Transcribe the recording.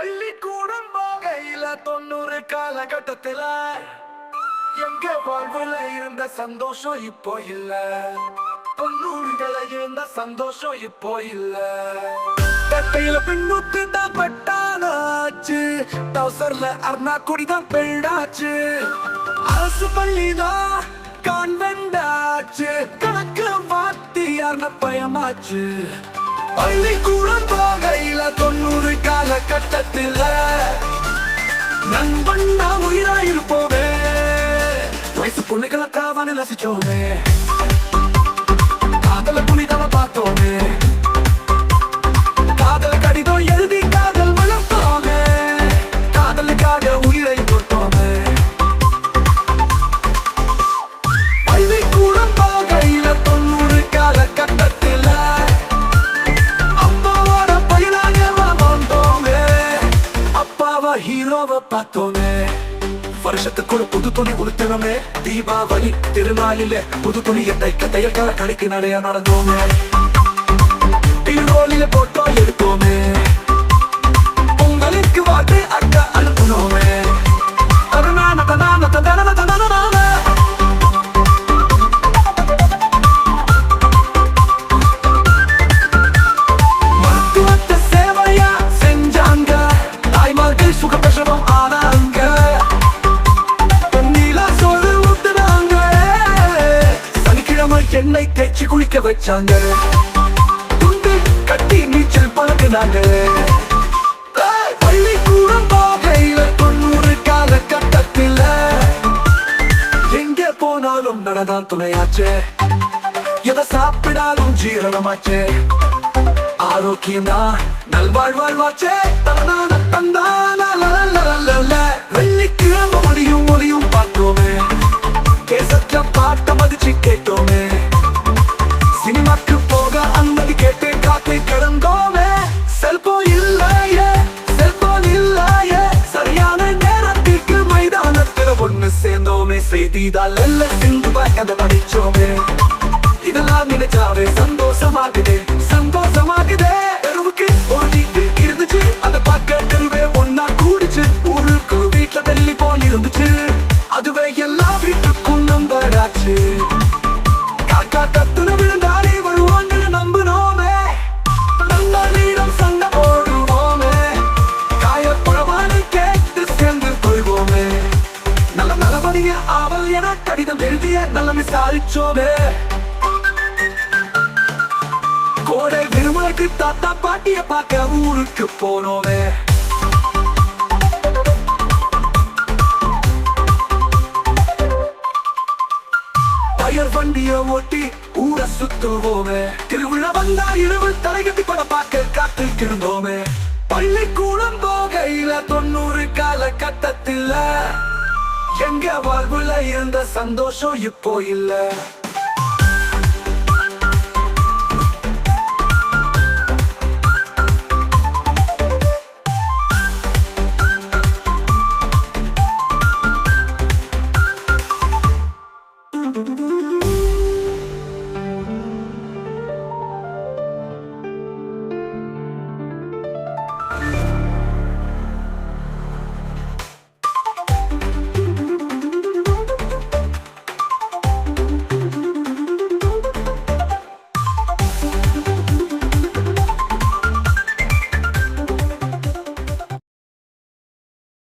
பள்ளிக்கூடம் போகையில 90 காலகட்டத்துல எங்க வாழ்வுல இருந்த சந்தோஷம் இப்போ இல்ல. 90கள இருந்த சந்தோஷம் இப்போ இல்ல. தட்டையில பின்னுக்கு தான் பட்டானாச்சு, டவுசர்ல அர்ணா கொடிதான் பெண்டாச்சு. அரசு பள்ளிதான் கான்வெண்டாச்சு, கணக்கு வாத்தியார்ன பயமாச்சு. பள்ளிக்கூடம் போகையில 90 காலகட்டத்துல நண்பன் நான் உயிராயிருப்போமே. வயசு பொண்ணுகளை காவான ரசிச்சோமே, காதல புனிதவ பார்த்தோமே, காதல கடிதம் எழுதி காதல் வளர்த்தோமே, காதலுக்காக உயிரை கொடுத்தோமே. பள்ளிக்கூடம் போகையில 90 காலகட்டத்துல அப்பாவோட பயிலாக வளர்ந்தோமே, அப்பாவ ஹீரோவை பார்த்தோமே. வருஷத்துக்கு ஒரு புது துணி உடுத்தணுமே, தீபாவளி திருநாளில புது துணியை தைக்க தையல்கார கடைக்கு நிறைய நடந்தோமே. ஹீரோலில போட்டோ எடுத்தோமே, உங்களுக்கு வாட்டு அக்கா அனுப்புனோமே. மருத்துவத்தை சேவையா செஞ்சாங்க, தாய்மார்கள் சுகப்பிரசவம் ஆனாங்க. எண்ணெய் தேய்ச்சி குளிக்க வச்சாங்க, துண்டு கட்டி நீச்சல் பழகுனாங்க. பள்ளிக்கூடம் போகையில 90 காலகட்டத்தில் எங்கே போனாலும் நடதான் துணையாச்சு, எதை சாப்பிடாலும் ஜீரணமாச்சு. ஆரோக்கியம் தான் நல்வாழ்வாழ்வாச்சே. வெள்ளிக்கிழமை ஒளியும் ஒளியும் பார்த்தோமே, கேசற்ற பாட்ட மதிச்சு கேட்டோமே. சினிமாக்கு போக அனுமதி கேட்டு காத்து கிடந்தோமே. செல்போன் இல்லையே, செல்போன் இல்லையே, சரியான நேரத்திற்கு மைதானத்தில் ஒண்ணு சேர்ந்தோமே. செய்திதால் எல்ல சிந்து அதை படிச்சோமே. இதெல்லாம் நினைச்சாவே சந்தோஷமாகுதே, சந்தோஷமாகுதே. தெருவுக்கு ஓடிட்டு இருந்துச்சு, அதை பார்க்க தெருவே ஒன்னா கூடிச்சு. ஊருக்கு வீட்டுல தள்ளி போன் இருந்துச்சு, அதுவே எல்லா வீட்டுக்கும் நம்பராச்சு. காக்கா கத்துன விழுந்தாடி வருவாங்கன்னு நம்பினோமே, நண்பனிடம் சண்டை போடுவோமே, காயப்படவானு கேட்டு சேர்ந்து கொள்வோமே. நல்ல நலவழிய ஆவல் என கடிதம் எழுதிய நல்ல விசாரிச்சோமே. கோடை விரும்புக்கு தாத்தா பாட்டிய பார்க்க ஊருக்கு போனோமே. பயர் வண்டிய ஓட்டி ஊரை சுத்துவோமே. திருவிழா வந்தா இரவு தலைகட்டி பட பார்க்க காத்துக்கிருந்தோமே. பள்ளிக்கூடம் போகையில 90 காலகட்டத்தில் எங்க வாழ்வுல இருந்த சந்தோஷம் இப்போ இல்ல.